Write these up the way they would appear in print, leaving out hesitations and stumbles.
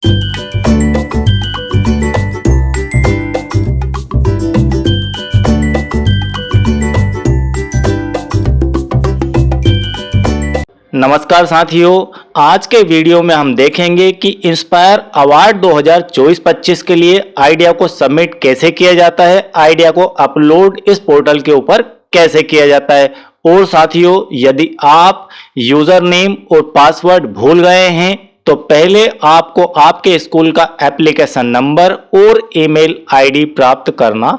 नमस्कार साथियों, आज के वीडियो में हम देखेंगे कि इंस्पायर अवार्ड 2024-25 के लिए आइडिया को सबमिट कैसे किया जाता है, आइडिया को अपलोड इस पोर्टल के ऊपर कैसे किया जाता है। और साथियों, यदि आप यूजर नेम और पासवर्ड भूल गए हैं तो पहले आपको आपके स्कूल का एप्लीकेशन नंबर और ईमेल आईडी प्राप्त करना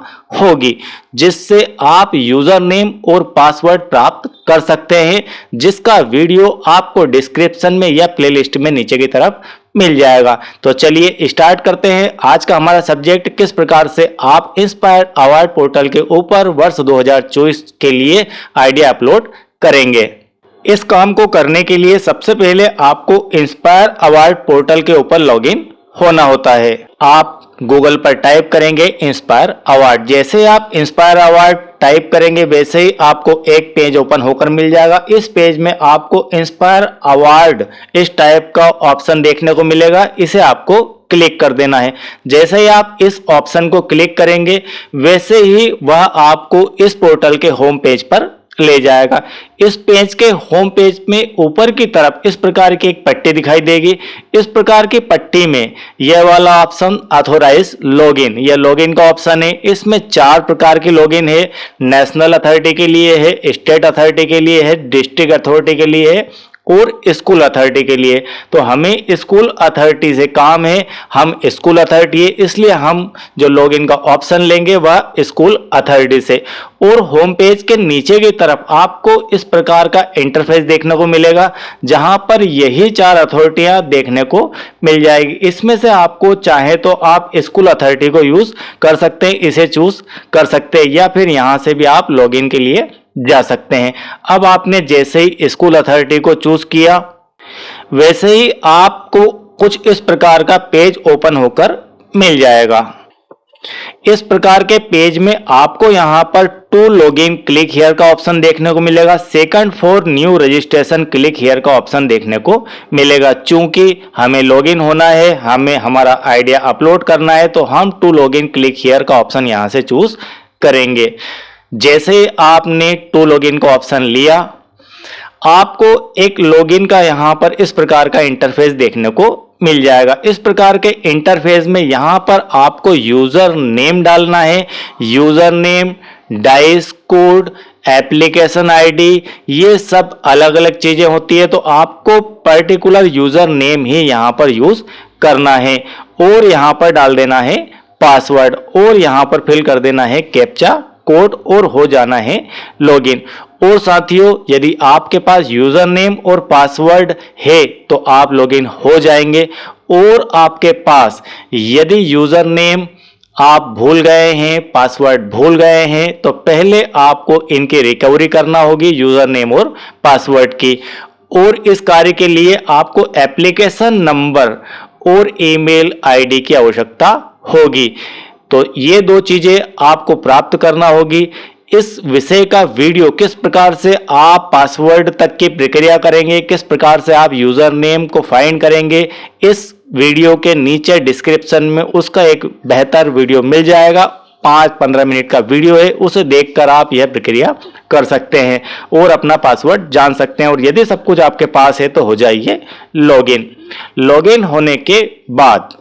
होगी, जिससे आप यूजर नेम और पासवर्ड प्राप्त कर सकते हैं, जिसका वीडियो आपको डिस्क्रिप्शन में या प्लेलिस्ट में नीचे की तरफ मिल जाएगा। तो चलिए स्टार्ट करते हैं। आज का हमारा सब्जेक्ट, किस प्रकार से आप इंस्पायर अवार्ड पोर्टल के ऊपर वर्ष 2024 के लिए आइडिया अपलोड करेंगे। इस काम को करने के लिए सबसे पहले आपको इंस्पायर अवार्ड पोर्टल के ऊपर लॉगिन होना होता है। आप गूगल पर टाइप करेंगे इंस्पायर अवार्ड। जैसे आप इंस्पायर अवार्ड टाइप करेंगे वैसे ही आपको एक पेज ओपन होकर मिल जाएगा। इस पेज में आपको इंस्पायर अवार्ड इस टाइप का ऑप्शन देखने को मिलेगा, इसे आपको क्लिक कर देना है। जैसे ही आप इस ऑप्शन को क्लिक करेंगे वैसे ही वह आपको इस पोर्टल के होम पेज पर ले जाएगा। इस पेज के होम पेज में ऊपर की तरफ इस प्रकार की एक पट्टी दिखाई देगी। इस प्रकार की पट्टी में यह वाला ऑप्शन ऑथोराइज लॉगिन, यह लॉगिन का ऑप्शन है। इसमें 4 प्रकार की लॉगिन है। नेशनल अथॉरिटी के लिए है, स्टेट अथॉरिटी के लिए है, डिस्ट्रिक्ट अथॉरिटी के लिए है और स्कूल अथॉरिटी के लिए। तो हमें स्कूल अथॉरिटी से काम है, हम स्कूल अथॉरिटी है, इसलिए हम जो लॉगिन का ऑप्शन लेंगे वह स्कूल अथॉरिटी से। और होम पेज के नीचे की तरफ आपको इस प्रकार का इंटरफेस देखने को मिलेगा, जहां पर यही 4 अथॉरिटियां देखने को मिल जाएगी। इसमें से आपको चाहे तो आप स्कूल अथॉरिटी को यूज कर सकते हैं, इसे चूज कर सकते हैं, या फिर यहां से भी आप लॉगिन के लिए जा सकते हैं। अब आपने जैसे ही स्कूल अथॉरिटी को चूज किया वैसे ही आपको कुछ इस प्रकार का पेज ओपन होकर मिल जाएगा। इस प्रकार के पेज में आपको यहां पर टू लॉगिन क्लिक हियर का ऑप्शन देखने को मिलेगा। Second for new registration click here का ऑप्शन देखने को मिलेगा। चूंकि हमें लॉगिन होना है, हमें हमारा आइडिया अपलोड करना है, तो हम टू लॉगिन क्लिक हियर का ऑप्शन यहां से चूज करेंगे। जैसे आपने टू लॉगिन का ऑप्शन लिया, आपको एक लॉगिन का यहां पर इस प्रकार का इंटरफेस देखने को मिल जाएगा। इस प्रकार के इंटरफेस में यहां पर आपको यूजर नेम डालना है। User name, dice code, application ID, ये सब अलग अलग चीजें होती है, तो आपको पर्टिकुलर यूजर नेम ही यहां पर यूज करना है। और यहां पर डाल देना है पासवर्ड, और यहां पर फिल कर देना है कैप्चा कोड, और हो जाना है लॉगिन। और साथियों, यदि आपके पास यूजर नेम और पासवर्ड है तो आप लॉगिन हो जाएंगे। और आपके पास यदि यूजर नेम आप भूल गए हैं, पासवर्ड भूल गए हैं, तो पहले आपको इनकी रिकवरी करना होगी, यूजर नेम और पासवर्ड की। और इस कार्य के लिए आपको एप्लीकेशन नंबर और ईमेल आईडी की आवश्यकता होगी। तो ये 2 चीजें आपको प्राप्त करना होगी। इस विषय का वीडियो, किस प्रकार से आप पासवर्ड तक की प्रक्रिया करेंगे, किस प्रकार से आप यूजर नेम को फाइंड करेंगे, इस वीडियो के नीचे डिस्क्रिप्शन में उसका एक बेहतर वीडियो मिल जाएगा। 5-15 मिनट का वीडियो है, उसे देखकर आप यह प्रक्रिया कर सकते हैं और अपना पासवर्ड जान सकते हैं। और यदि सब कुछ आपके पास है तो हो जाइए लॉगिन। लॉगिन होने के बाद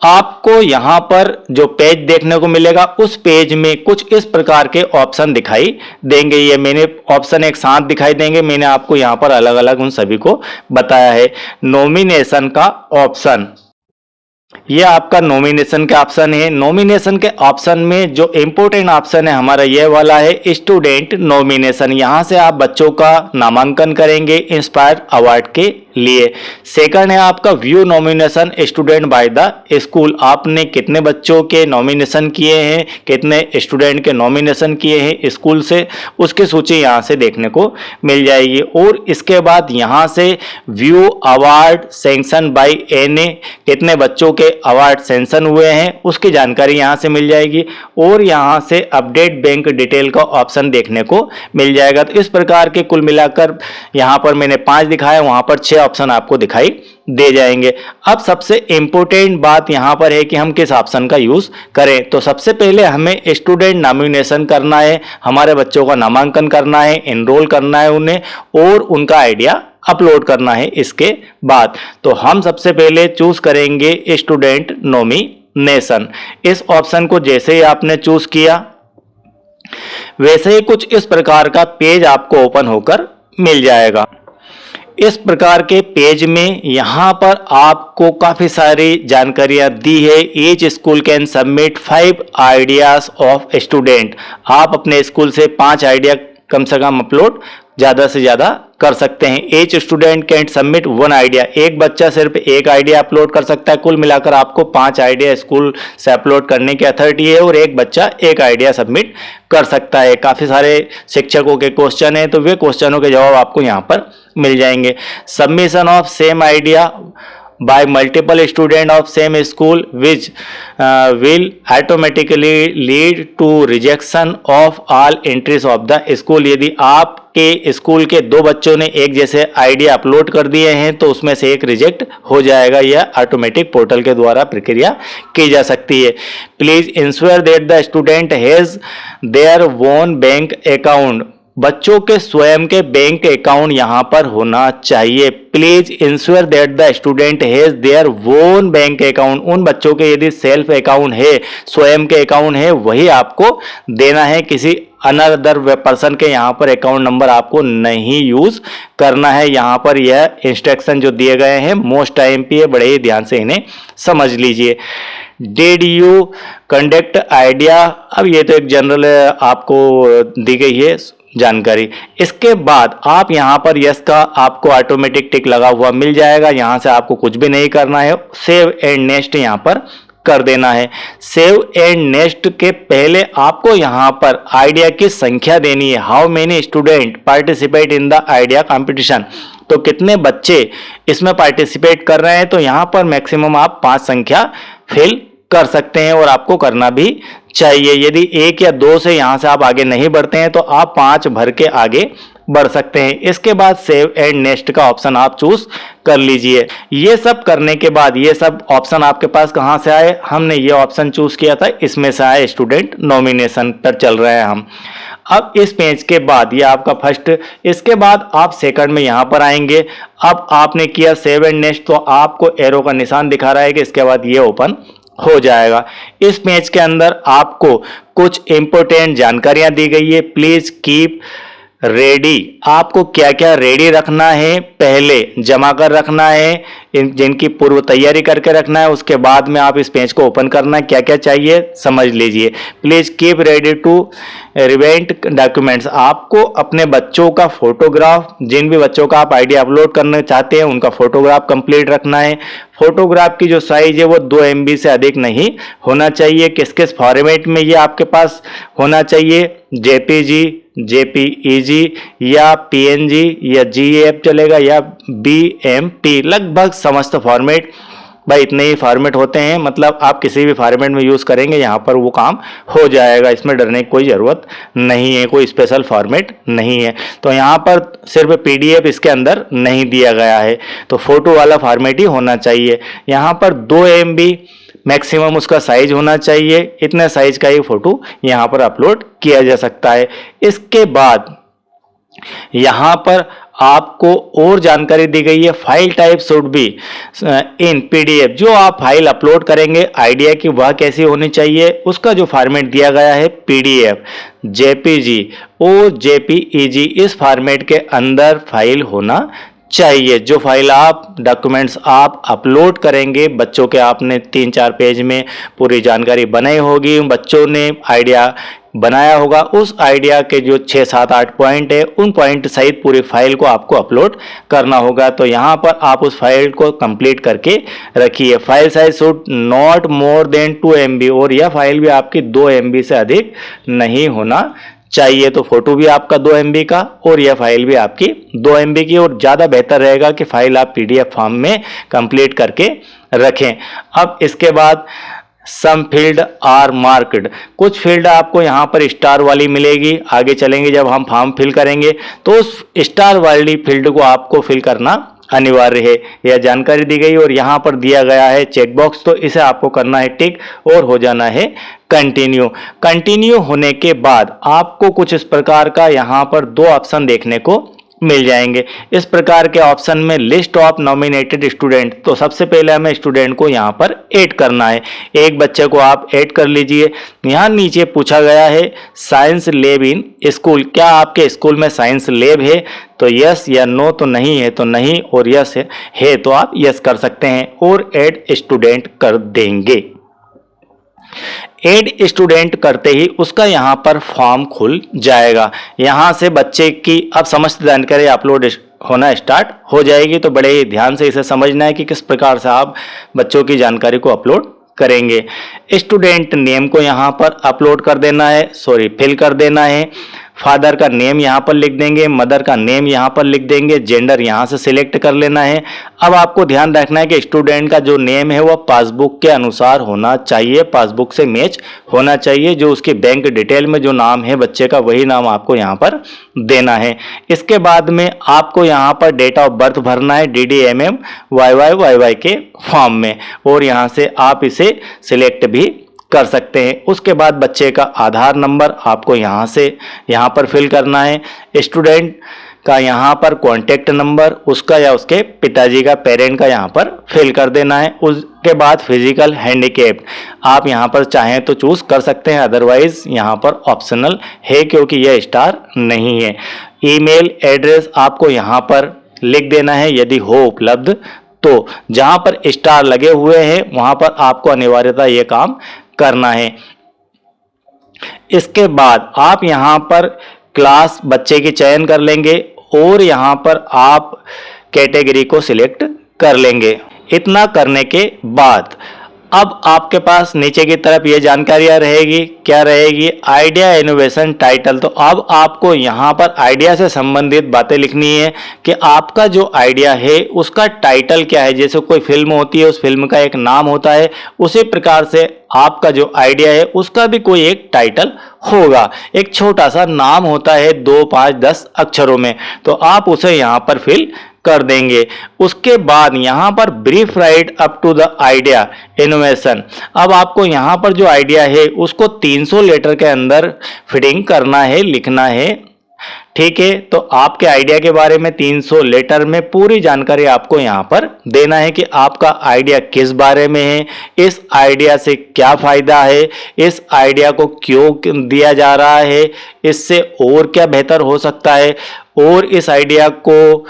आपको यहां पर जो पेज देखने को मिलेगा, उस पेज में कुछ इस प्रकार के ऑप्शन दिखाई देंगे। ये मैंने ऑप्शन एक साथ दिखाई देंगे, मैंने आपको यहां पर अलग अलग उन सभी को बताया है। नॉमिनेशन का ऑप्शन, ये आपका नॉमिनेशन के ऑप्शन है। नॉमिनेशन के ऑप्शन में जो इंपॉर्टेंट ऑप्शन है हमारा ये वाला है स्टूडेंट नॉमिनेशन। यहां से आप बच्चों का नामांकन करेंगे इंस्पायर अवार्ड के लिए। सेकंड है आपका view nomination student by the school. आपने कितने बच्चों के नॉमिनेशन किए हैं, कितने स्टूडेंट के नॉमिनेशन किए हैं स्कूल से, उसकी सूची यहां से देखने को मिल जाएगी। और इसके बाद यहां से view award sanction by NA, कितने बच्चों के अवार्ड सेंशन हुए हैं उसकी जानकारी यहाँ से मिल जाएगी और यहाँ से अपडेट बैंक डिटेल का ऑप्शन देखने को मिल जाएगा। तो इस प्रकार के कुल मिलाकर यहाँ पर मैंने 5 दिखाया, वहाँ पर 6 ऑप्शन आपको दिखाई दे जाएंगे। अब सबसे इंपॉर्टेंट बात यहाँ पर है कि हम किस ऑप्शन का यूज करें। तो सबसे पहले हमें स्टूडेंट नॉमिनेशन करना है, हमारे बच्चों का नामांकन करना है, एनरोल करना है उन्हें और उनका आइडिया अपलोड करना है। इसके बाद तो हम सबसे पहले चूज करेंगे स्टूडेंट नॉमिनेशन। इस ऑप्शन को जैसे ही आपने चूज किया वैसे ही कुछ इस प्रकार का पेज आपको ओपन होकर मिल जाएगा। इस प्रकार के पेज में यहाँ पर आपको काफी सारी जानकारियां दी है। Each school can submit 5 ideas of student. आप अपने स्कूल से 5 आइडिया कम से कम अपलोड ज्यादा से ज्यादा कर सकते हैं। Each student can submit 1 idea. एक बच्चा सिर्फ एक आइडिया अपलोड कर सकता है। कुल मिलाकर आपको 5 आइडिया स्कूल से अपलोड करने की अथॉरिटी है और एक बच्चा एक आइडिया सबमिट कर सकता है। काफी सारे शिक्षकों के क्वेश्चन है तो वे क्वेश्चनों के जवाब आपको यहाँ पर मिल जाएंगे। Submission of same idea by multiple student of same school which will automatically lead to rejection of all entries of the school। यदि आपके स्कूल के 2 बच्चों ने एक जैसे आइडिया अपलोड कर दिए हैं तो उसमें से एक रिजेक्ट हो जाएगा। यह ऑटोमेटिक पोर्टल के द्वारा प्रक्रिया की जा सकती है। Please ensure that the student has their own bank account. बच्चों के स्वयं के बैंक अकाउंट यहां पर होना चाहिए। Please ensure that the student has their own bank account. उन बच्चों के यदि सेल्फ अकाउंट है, स्वयं के अकाउंट है, वही आपको देना है। किसी अनदर पर्सन के यहाँ पर अकाउंट नंबर आपको नहीं यूज करना है। यहाँ पर यह इंस्ट्रक्शन जो दिए गए हैं मोस्ट टाइम पे, बड़े ही ध्यान से इन्हें समझ लीजिए। Did you conduct idea. अब ये तो एक जनरल आपको दी गई है जानकारी। इसके बाद आप यहां पर यस का आपको ऑटोमेटिक टिक लगा हुआ मिल जाएगा। यहां से आपको कुछ भी नहीं करना है, सेव एंड नेक्स्ट यहां पर कर देना है। सेव एंड नेक्स्ट के पहले आपको यहां पर आइडिया की संख्या देनी है। How many student participate in the idea competition. तो कितने बच्चे इसमें पार्टिसिपेट कर रहे हैं। तो यहां पर मैक्सिमम आप 5 संख्या फिल कर सकते हैं और आपको करना भी चाहिए। यदि 1 या 2 से यहां से आप आगे नहीं बढ़ते हैं तो आप 5 भर के आगे बढ़ सकते हैं। इसके बाद सेव एंड नेक्स्ट का ऑप्शन आप चूज कर लीजिए। ये सब करने के बाद ये सब ऑप्शन आपके पास कहां से आए, हमने ये ऑप्शन चूज किया था, इसमें से आए। स्टूडेंट नॉमिनेशन पर चल रहे हैं हम। अब इस पेज के बाद ये आपका फर्स्ट, इसके बाद आप सेकंड में यहां पर आएंगे। अब आपने किया सेव एंड नेक्स्ट तो आपको एरो का निशान दिखा रहा है कि इसके बाद ये ओपन हो जाएगा। इस पेज के अंदर आपको कुछ इंपॉर्टेंट जानकारियां दी गई है। Please keep ready. आपको क्या क्या रेडी रखना है, पहले जमा कर रखना है, जिनकी पूर्व तैयारी करके रखना है। उसके बाद में आप इस पेज को ओपन करना है, क्या क्या चाहिए समझ लीजिए। Please keep ready to relevant documents. आपको अपने बच्चों का फोटोग्राफ, जिन भी बच्चों का आप आइडिया अपलोड करना चाहते हैं उनका फोटोग्राफ कंप्लीट रखना है। फोटोग्राफ की जो साइज है वो 2 MB से अधिक नहीं होना चाहिए। किस किस फॉर्मेट में ये आपके पास होना चाहिए, JPG, JPEG या PNG या GIF चलेगा या BMP। लगभग समस्त फॉर्मेट भाई इतने ही फॉर्मेट होते हैं, मतलब आप किसी भी फॉर्मेट में यूज करेंगे यहाँ पर वो काम हो जाएगा। इसमें डरने की कोई जरूरत नहीं है, कोई स्पेशल फॉर्मेट नहीं है। तो यहाँ पर सिर्फ PDF इसके अंदर नहीं दिया गया है, तो फोटो वाला फॉर्मेट ही होना चाहिए। यहाँ पर 2 MB मैक्सिमम उसका साइज होना चाहिए। इतने साइज का ही फोटो यहाँ पर अपलोड किया जा सकता है। इसके बाद यहाँ पर आपको और जानकारी दी गई है। File type should be in PDF। जो आप फाइल अपलोड करेंगे आइडिया की वह कैसी होनी चाहिए, उसका जो फॉर्मेट दिया गया है PDF, JPG और JPEG, इस फॉर्मेट के अंदर फाइल होना चाहिए। जो फाइल आप डॉक्यूमेंट्स आप अपलोड करेंगे, बच्चों के आपने 3-4 पेज में पूरी जानकारी बनाई होगी, बच्चों ने आइडिया बनाया होगा, उस आइडिया के जो 6, 7, 8 पॉइंट है उन पॉइंट सहित पूरी फाइल को आपको अपलोड करना होगा। तो यहाँ पर आप उस फाइल को कंप्लीट करके रखिए। File size should not more than 2 MB और यह फाइल भी आपकी 2 MB से अधिक नहीं होना चाहिए। तो फोटो भी आपका 2 MB का और यह फाइल भी आपकी 2 MB की, और ज़्यादा बेहतर रहेगा कि फाइल आप PDF फॉर्म में कंप्लीट करके रखें। अब इसके बाद सम फील्ड आर मार्क्ड, कुछ फील्ड आपको यहाँ पर स्टार वाली मिलेगी। आगे चलेंगे जब हम फॉर्म फिल करेंगे तो उस स्टार वाली फील्ड को आपको फिल करना अनिवार्य है। यह जानकारी दी गई और यहाँ पर दिया गया है चेक बॉक्स, तो इसे आपको करना है टिक और हो जाना है कंटिन्यू। कंटिन्यू होने के बाद आपको कुछ इस प्रकार का यहाँ पर दो ऑप्शन देखने को मिल जाएंगे। इस प्रकार के ऑप्शन में लिस्ट ऑफ नॉमिनेटेड स्टूडेंट, तो सबसे पहले हमें स्टूडेंट को यहाँ पर ऐड करना है। एक बच्चे को आप ऐड कर लीजिए। यहाँ नीचे पूछा गया है साइंस लैब इन स्कूल, क्या आपके स्कूल में साइंस लैब है? तो यस या नो, तो नहीं है तो नहीं, और यस है तो आप यस कर सकते हैं और ऐड स्टूडेंट कर देंगे। ऐड स्टूडेंट करते ही उसका यहाँ पर फॉर्म खुल जाएगा। यहाँ से बच्चे की अब समस्त जानकारी अपलोड होना स्टार्ट हो जाएगी। तो बड़े ही ध्यान से इसे समझना है कि किस प्रकार से आप बच्चों की जानकारी को अपलोड करेंगे। स्टूडेंट नेम को यहाँ पर अपलोड कर देना है, फिल कर देना है। फादर का नेम यहाँ पर लिख देंगे, मदर का नेम यहाँ पर लिख देंगे, जेंडर यहाँ से सिलेक्ट कर लेना है। अब आपको ध्यान रखना है कि स्टूडेंट का जो नेम है वह पासबुक के अनुसार होना चाहिए, पासबुक से मैच होना चाहिए। जो उसकी बैंक डिटेल में जो नाम है बच्चे का वही नाम आपको यहाँ पर देना है। इसके बाद में आपको यहाँ पर डेट ऑफ बर्थ भरना है DDMM YYYY के फॉर्म में, और यहाँ से आप इसे सिलेक्ट भी कर सकते हैं। उसके बाद बच्चे का आधार नंबर आपको यहाँ पर फिल करना है। स्टूडेंट का यहाँ पर कॉन्टेक्ट नंबर उसका या उसके पिताजी का, पेरेंट का यहाँ पर फिल कर देना है। उसके बाद फिजिकल हैंडीकैप्ड आप यहाँ पर चाहें तो चूज कर सकते हैं, अदरवाइज यहाँ पर ऑप्शनल है क्योंकि यह स्टार नहीं है। ईमेल एड्रेस आपको यहाँ पर लिख देना है यदि हो उपलब्ध, तो जहाँ पर स्टार लगे हुए हैं वहाँ पर आपको अनिवार्यता ये काम करना है। इसके बाद आप यहाँ पर क्लास बच्चे की चयन कर लेंगे और यहाँ पर आप कैटेगरी को सिलेक्ट कर लेंगे। इतना करने के बाद अब आपके पास नीचे की तरफ ये जानकारियां रहेगी, क्या रहेगी? Idea innovation title. तो अब आपको यहाँ पर आइडिया से संबंधित बातें लिखनी है कि आपका जो आइडिया है उसका टाइटल क्या है। जैसे कोई फिल्म होती है, उस फिल्म का एक नाम होता है, उसी प्रकार से आपका जो आइडिया है उसका भी कोई एक टाइटल होगा। एक छोटा सा नाम होता है 2, 5, 10 अक्षरों में, तो आप उसे यहाँ पर फिल कर देंगे। उसके बाद यहाँ पर brief write up to the idea innovation. अब आपको यहाँ पर जो आइडिया है उसको 300 लेटर के अंदर फिटिंग करना है, लिखना है। ठीक है, तो आपके आइडिया के बारे में 300 लेटर में पूरी जानकारी आपको यहाँ पर देना है कि आपका आइडिया किस बारे में है, इस आइडिया से क्या फायदा है, इस आइडिया को क्यों दिया जा रहा है, इससे और क्या बेहतर हो सकता है, और इस आइडिया को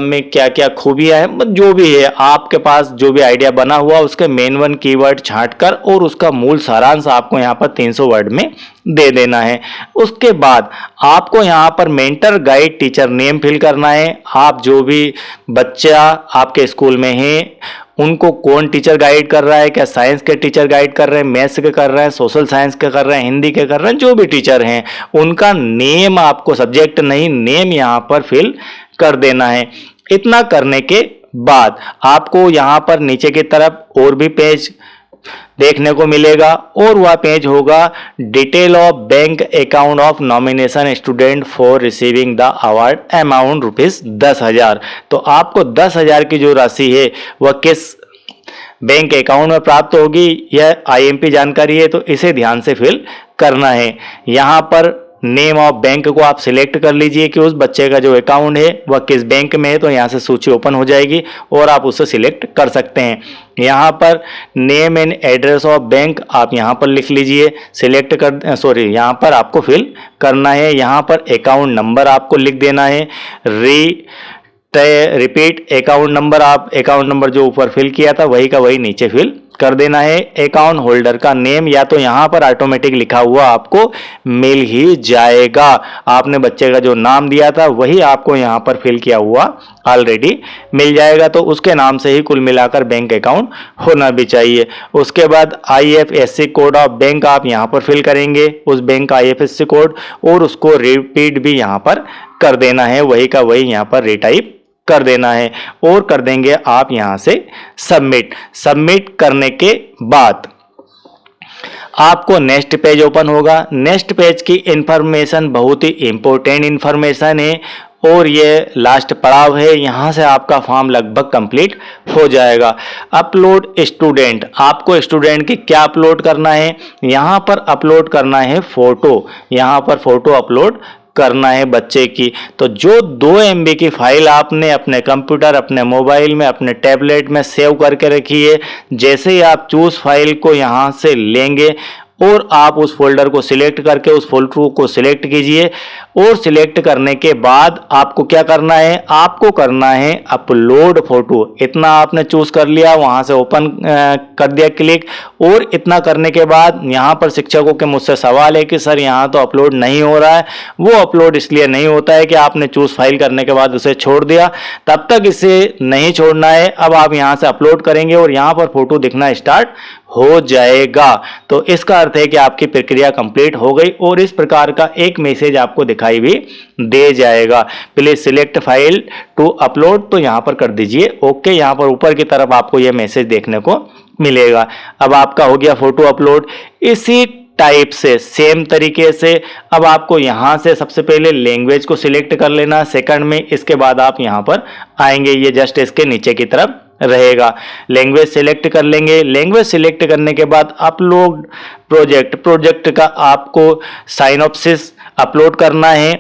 में क्या क्या खूबियां हैं। जो भी है आपके पास जो भी आइडिया बना हुआ उसके मेन 1 कीवर्ड छांटकर और उसका मूल सारांश आपको यहाँ पर 300 वर्ड में दे देना है। उसके बाद आपको यहाँ पर mentor guide teacher name fill करना है। आप जो भी बच्चा आपके स्कूल में है उनको कौन टीचर गाइड कर रहा है, क्या साइंस के टीचर गाइड कर रहे हैं, मैथ्स के कर रहे हैं, सोशल साइंस के कर रहे हैं, हिंदी के कर रहे हैं, जो भी टीचर हैं उनका नेम आपको, सब्जेक्ट नहीं नेम यहाँ पर फिल कर देना है। इतना करने के बाद आपको यहाँ पर नीचे की तरफ और भी पेज देखने को मिलेगा और वह पेज होगा detail of bank account of nomination student for receiving the award amount ₹10,000। तो आपको 10,000 की जो राशि है वह किस बैंक अकाउंट में प्राप्त होगी, यह IMP जानकारी है, तो इसे ध्यान से फिल करना है। यहाँ पर नेम ऑफ बैंक को आप सिलेक्ट कर लीजिए कि उस बच्चे का जो अकाउंट है वह किस बैंक में है, तो यहाँ से सूची ओपन हो जाएगी और आप उसे सिलेक्ट कर सकते हैं। यहाँ पर name and address of bank आप यहाँ पर लिख लीजिए, सिलेक्ट कर यहाँ पर आपको फिल करना है। यहाँ पर अकाउंट नंबर आपको लिख देना है। रिपीट अकाउंट नंबर, आप अकाउंट नंबर जो ऊपर फिल किया था वही का वही नीचे फिल कर देना है। अकाउंट होल्डर का नेम या तो यहाँ पर ऑटोमेटिक लिखा हुआ आपको मिल ही जाएगा, आपने बच्चे का जो नाम दिया था वही आपको यहाँ पर फिल किया हुआ ऑलरेडी मिल जाएगा, तो उसके नाम से ही कुल मिलाकर बैंक अकाउंट होना भी चाहिए। उसके बाद IFSC कोड ऑफ बैंक आप यहाँ पर फिल करेंगे, उस बैंक का IFSC कोड, और उसको रिपीट भी यहाँ पर कर देना है, वही का वही यहाँ पर रिटाइप कर देना है और कर देंगे आप यहां से सबमिट। सबमिट करने के बाद आपको नेक्स्ट पेज ओपन होगा। नेक्स्ट पेज की इंफॉर्मेशन बहुत ही इंपॉर्टेंट इंफॉर्मेशन है और ये लास्ट पड़ाव है। यहां से आपका फॉर्म लगभग कंप्लीट हो जाएगा। अपलोड स्टूडेंट, आपको स्टूडेंट की क्या अपलोड करना है, यहां पर अपलोड करना है फोटो। यहां पर फोटो अपलोड करना है बच्चे की। तो जो 2 MB की फाइल आपने अपने कंप्यूटर, अपने मोबाइल में, अपने टैबलेट में सेव करके रखी है, जैसे ही आप चूज फाइल को यहां से लेंगे और आप उस फोल्डर को सिलेक्ट करके उस फोल्डर को सिलेक्ट कीजिए और सिलेक्ट करने के बाद आपको क्या करना है, आपको करना है अपलोड फोटो। इतना आपने चूज कर लिया, वहां से ओपन कर दिया क्लिक। और इतना करने के बाद यहां पर शिक्षकों के मुझसे सवाल है कि सर यहां तो अपलोड नहीं हो रहा है। वो अपलोड इसलिए नहीं होता है कि आपने चूज फाइल करने के बाद उसे छोड़ दिया, तब तक इसे नहीं छोड़ना है। अब आप यहां से अपलोड करेंगे और यहां पर फोटो दिखना स्टार्ट हो जाएगा। तो इसका अर्थ है कि आपकी प्रक्रिया कंप्लीट हो गई और इस प्रकार का एक मैसेज आपको दिखाई भी दे जाएगा, please select file to upload. तो यहां पर कर दीजिए ओके। यहां पर ऊपर की तरफ आपको यह मैसेज देखने को मिलेगा। अब आपका हो गया फोटो अपलोड। इसी टाइप से सेम तरीके से अब आपको यहां से सबसे पहले लैंग्वेज को सिलेक्ट कर लेना सेकंड में, इसके बाद आप यहां पर आएंगे, ये जस्ट इसके नीचे की तरफ रहेगा। लैंग्वेज सिलेक्ट कर लेंगे। लैंग्वेज सिलेक्ट करने के बाद अपलोड प्रोजेक्ट का आपको साइनॉप्सिस अपलोड करना है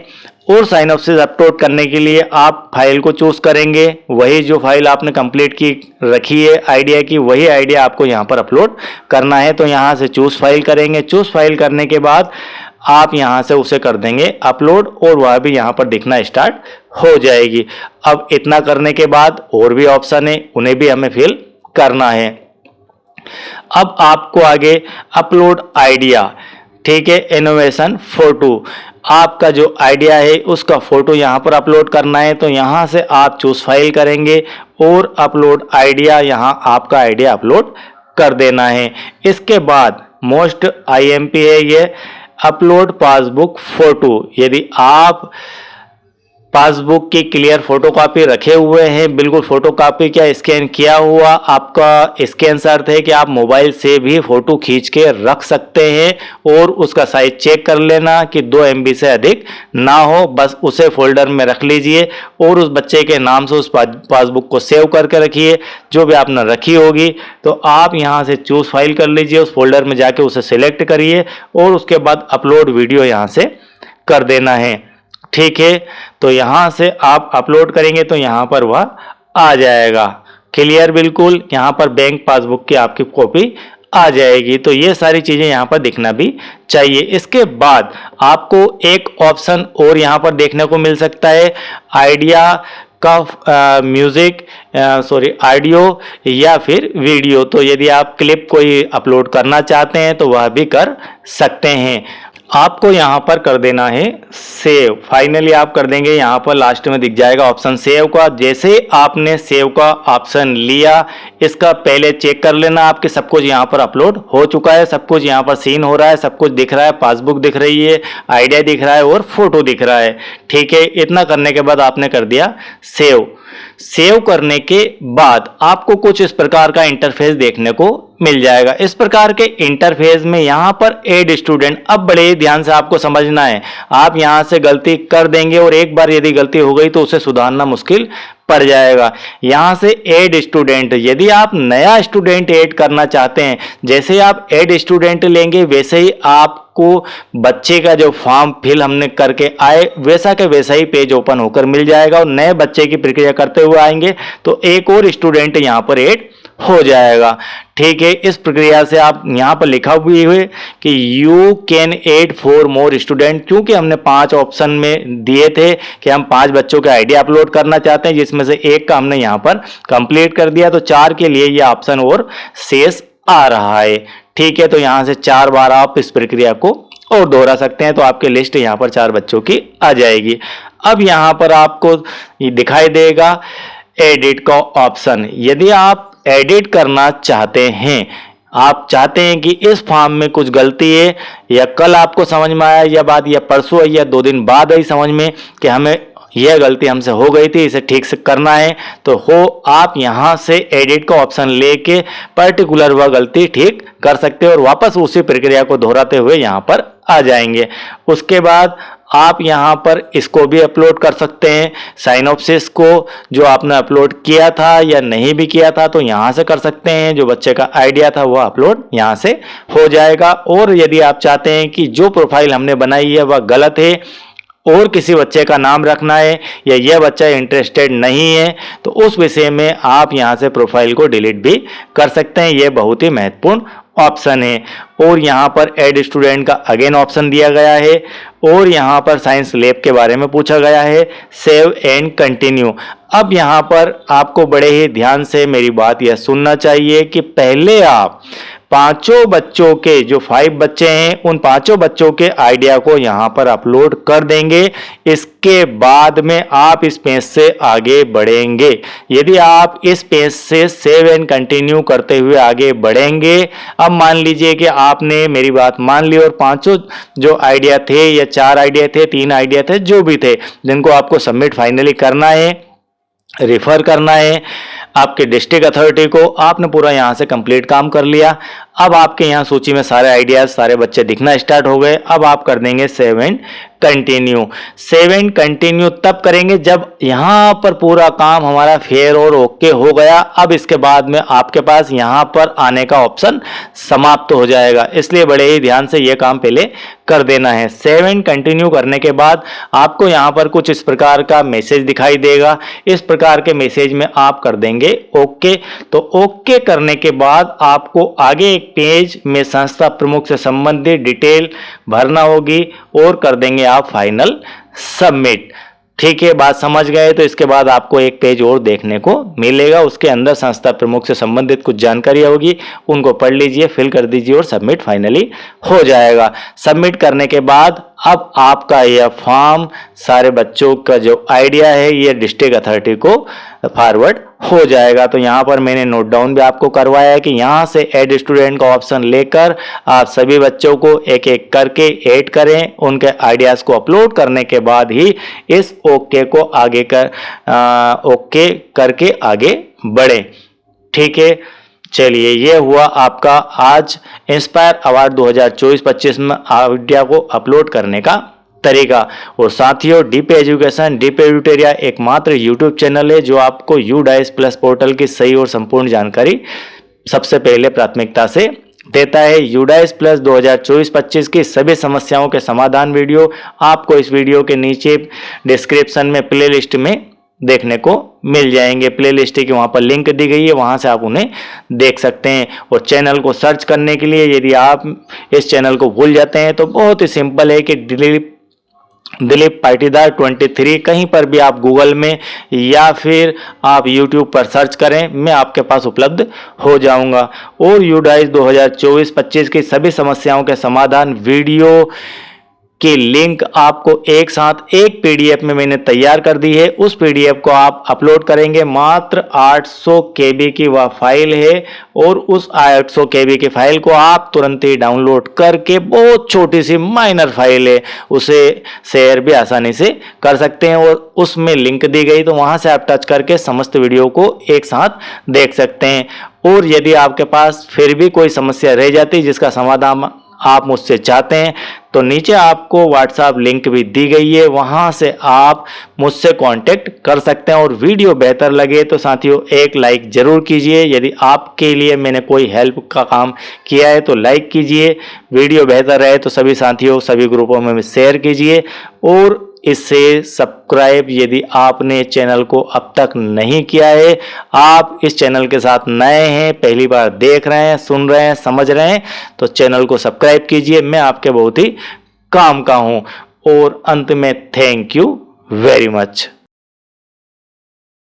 और साइनॉप्सिस अपलोड करने के लिए आप फाइल को चूज करेंगे। वही जो फाइल आपने कंप्लीट की रखी है आइडिया की, वही आइडिया आपको यहां पर अपलोड करना है। तो यहां से चूज फाइल करेंगे। चूज फाइल करने के बाद आप यहां से उसे कर देंगे अपलोड और वह भी यहां पर दिखना स्टार्ट हो जाएगी। अब इतना करने के बाद और भी ऑप्शन है, उन्हें भी हमें फिल करना है। अब आपको आगे अपलोड आइडिया, ठीक है, इनोवेशन फोटो, आपका जो आइडिया है उसका फोटो यहां पर अपलोड करना है। तो यहां से आप चूज फाइल करेंगे और अपलोड आइडिया, यहां आपका आइडिया अपलोड कर देना है। इसके बाद मोस्ट IMP है ये अपलोड पासबुक फोटो। यदि आप पासबुक की क्लियर फोटोकॉपी रखे हुए हैं, बिल्कुल फोटोकॉपी क्या स्कैन किया हुआ, आपका स्कैन से अर्थ है कि आप मोबाइल से भी फोटो खींच के रख सकते हैं और उसका साइज चेक कर लेना कि 2 MB से अधिक ना हो, बस उसे फोल्डर में रख लीजिए और उस बच्चे के नाम से उस पासबुक को सेव करके रखिए जो भी आपने रखी होगी। तो आप यहां से चूज फाइल कर लीजिए, उस फोल्डर में जाके उसे सिलेक्ट करिए और उसके बाद अपलोड वीडियो यहां से कर देना है, ठीक है। तो यहां से आप अपलोड करेंगे तो यहां पर वह आ जाएगा क्लियर, बिल्कुल यहां पर बैंक पासबुक की आपकी कॉपी आ जाएगी। तो ये सारी चीजें यहां पर दिखना भी चाहिए। इसके बाद आपको एक ऑप्शन और यहां पर देखने को मिल सकता है, आइडिया का म्यूजिक ऑडियो या फिर वीडियो। तो यदि आप क्लिप कोई अपलोड करना चाहते हैं तो वह भी कर सकते हैं। आपको यहां पर कर देना है सेव। फाइनली आप कर देंगे, यहां पर लास्ट में दिख जाएगा ऑप्शन सेव का। जैसे आपने सेव का ऑप्शन लिया, इसका पहले चेक कर लेना आपके सब कुछ यहां पर अपलोड हो चुका है, सब कुछ यहां पर सीन हो रहा है, सब कुछ दिख रहा है, पासबुक दिख रही है, आइडिया दिख रहा है और फोटो दिख रहा है, ठीक है। इतना करने के बाद आपने कर दिया सेव। सेव करने के बाद आपको कुछ इस प्रकार का इंटरफेस देखने को मिल जाएगा। इस प्रकार के इंटरफेस में यहां पर ऐड स्टूडेंट, अब बड़े ध्यान से आपको समझना है, आप यहां से गलती कर देंगे और एक बार यदि गलती हो गई तो उसे सुधारना मुश्किल पड़ जाएगा। यहां से ऐड स्टूडेंट, यदि आप नया स्टूडेंट ऐड करना चाहते हैं, जैसे आप ऐड स्टूडेंट लेंगे वैसे ही आपको बच्चे का जो फॉर्म फिल हमने करके आए वैसा के वैसा ही पेज ओपन होकर मिल जाएगा और नए बच्चे की प्रक्रिया करते हुए आएंगे तो एक और स्टूडेंट यहां पर ऐड हो जाएगा, ठीक है। इस प्रक्रिया से आप यहां पर लिखा हुई है कि you can add 4 more student, क्योंकि हमने 5 ऑप्शन में दिए थे कि हम 5 बच्चों के आइडिया अपलोड करना चाहते हैं, जिसमें से एक का हमने यहां पर कंप्लीट कर दिया, तो 4 के लिए यह ऑप्शन और शेष आ रहा है, ठीक है। तो यहां से 4 बार आप इस प्रक्रिया को और दोहरा सकते हैं तो आपकी लिस्ट यहां पर 4 बच्चों की आ जाएगी। अब यहां पर आपको दिखाई देगा एडिट का ऑप्शन। यदि आप एडिट करना चाहते हैं, आप चाहते हैं कि इस फॉर्म में कुछ गलती है, या कल आपको समझ में आया या बात, या परसों या 2 दिन बाद आई समझ में कि हमें यह गलती हमसे हो गई थी, इसे ठीक से करना है। तो आप यहाँ से एडिट का ऑप्शन लेके पर्टिकुलर वह गलती ठीक कर सकते हो और वापस उसी प्रक्रिया को दोहराते हुए यहाँ पर आ जाएंगे। उसके बाद आप यहाँ पर इसको भी अपलोड कर सकते हैं, साइनॉप्सिस को, जो आपने अपलोड किया था या नहीं भी किया था तो यहाँ से कर सकते हैं। जो बच्चे का आइडिया था वो अपलोड यहाँ से हो जाएगा। और यदि आप चाहते हैं कि जो प्रोफाइल हमने बनाई है वह गलत है और किसी बच्चे का नाम रखना है या यह बच्चा इंटरेस्टेड नहीं है तो उस विषय में आप यहाँ से प्रोफाइल को डिलीट भी कर सकते हैं। यह बहुत ही महत्वपूर्ण ऑप्शन है। और यहाँ पर ऐड स्टूडेंट का अगेन ऑप्शन दिया गया है और यहाँ पर साइंस लैब के बारे में पूछा गया है, सेव एंड कंटिन्यू। अब यहाँ पर आपको बड़े ही ध्यान से मेरी बात यह सुनना चाहिए कि पहले आप पांचों बच्चों के, जो 5 बच्चे हैं, उन पांचों बच्चों के आइडिया को यहाँ पर अपलोड कर देंगे। इसके बाद में आप इस पेज से आगे बढ़ेंगे। यदि आप इस पेज से सेव एंड कंटिन्यू करते हुए आगे बढ़ेंगे, अब मान लीजिए कि आपने मेरी बात मान ली और पांचों जो आइडिया थे या 4 आइडिया थे, 3 आइडिया थे, जो भी थे, जिनको आपको सबमिट फाइनली करना है, रिफर करना है आपके डिस्ट्रिक्ट अथॉरिटी को, आपने पूरा यहाँ से कंप्लीट काम कर लिया। अब आपके यहाँ सूची में सारे आइडियाज, सारे बच्चे दिखना स्टार्ट हो गए। अब आप कर देंगे save and continue. Save and continue तब करेंगे जब यहाँ पर पूरा काम हमारा फेयर और ओके हो गया। अब इसके बाद में आपके पास यहाँ पर आने का ऑप्शन समाप्त हो जाएगा, इसलिए बड़े ही ध्यान से यह काम पहले कर देना है। सेव एंड कंटिन्यू करने के बाद आपको यहाँ पर कुछ इस प्रकार का मैसेज दिखाई देगा। इस प्रकार के मैसेज में आप कर देंगे ओके। तो ओके करने के बाद आपको आगे एक पेज में संस्था प्रमुख से संबंधित डिटेल भरना होगी और कर देंगे आप फाइनल सबमिट। ठीक है, बात समझ गए। तो इसके बाद आपको एक पेज और देखने को मिलेगा, उसके अंदर संस्था प्रमुख से संबंधित कुछ जानकारी होगी, उनको पढ़ लीजिए, फिल कर दीजिए और सबमिट फाइनली हो जाएगा। सबमिट करने के बाद अब आपका यह फॉर्म सारे बच्चों का जो आइडिया है ये डिस्ट्रिक्ट अथॉरिटी को फॉरवर्ड हो जाएगा। तो यहाँ पर मैंने नोट डाउन भी आपको करवाया है कि यहाँ से ऐड स्टूडेंट का ऑप्शन लेकर आप सभी बच्चों को एक एक करके ऐड करें, उनके आइडियाज को अपलोड करने के बाद ही इस ओके को आगे ओके करके आगे बढ़ें। ठीक है, चलिए, ये हुआ आपका आज इंस्पायर अवार्ड 2024-25 में आइडिया को अपलोड करने का तरीका। और साथियों, डीपी एजुकेशन, डीपी एडुटेरिया एकमात्र यूट्यूब चैनल है जो आपको यूडाइस प्लस पोर्टल की सही और संपूर्ण जानकारी सबसे पहले प्राथमिकता से देता है। यूडाइस प्लस 2024-25 की सभी समस्याओं के समाधान वीडियो आपको इस वीडियो के नीचे डिस्क्रिप्शन में प्लेलिस्ट में देखने को मिल जाएंगे। प्लेलिस्ट की वहां पर लिंक दी गई है, वहां से आप उन्हें देख सकते हैं। और चैनल को सर्च करने के लिए यदि आप इस चैनल को भूल जाते हैं तो बहुत ही सिंपल है कि दिलीप पाटीदार 23 कहीं पर भी आप गूगल में या फिर आप यूट्यूब पर सर्च करें, मैं आपके पास उपलब्ध हो जाऊंगा। और यूडाइस 2024-25 की सभी समस्याओं के समाधान वीडियो की लिंक आपको एक साथ एक पीडीएफ में मैंने तैयार कर दी है। उस पीडीएफ को आप अपलोड करेंगे, मात्र 800 केबी की वह फाइल है और उस 800 केबी की फाइल को आप तुरंत ही डाउनलोड करके, बहुत छोटी सी माइनर फाइल है, उसे शेयर भी आसानी से कर सकते हैं। और उसमें लिंक दी गई तो वहां से आप टच करके समस्त वीडियो को एक साथ देख सकते हैं। और यदि आपके पास फिर भी कोई समस्या रह जाती जिसका समाधान आप मुझसे चाहते हैं तो नीचे आपको व्हाट्सएप लिंक भी दी गई है, वहां से आप मुझसे कांटेक्ट कर सकते हैं। और वीडियो बेहतर लगे तो साथियों एक लाइक जरूर कीजिए। यदि आपके लिए मैंने कोई हेल्प का काम किया है तो लाइक कीजिए। वीडियो बेहतर रहे तो सभी साथियों, सभी ग्रुपों में शेयर कीजिए। और इससे सब्सक्राइब यदि आपने चैनल को अब तक नहीं किया है, आप इस चैनल के साथ नए हैं, पहली बार देख रहे हैं, सुन रहे हैं, समझ रहे हैं, तो चैनल को सब्सक्राइब कीजिए। मैं आपके बहुत ही काम का हूं। और अंत में थैंक यू वेरी मच।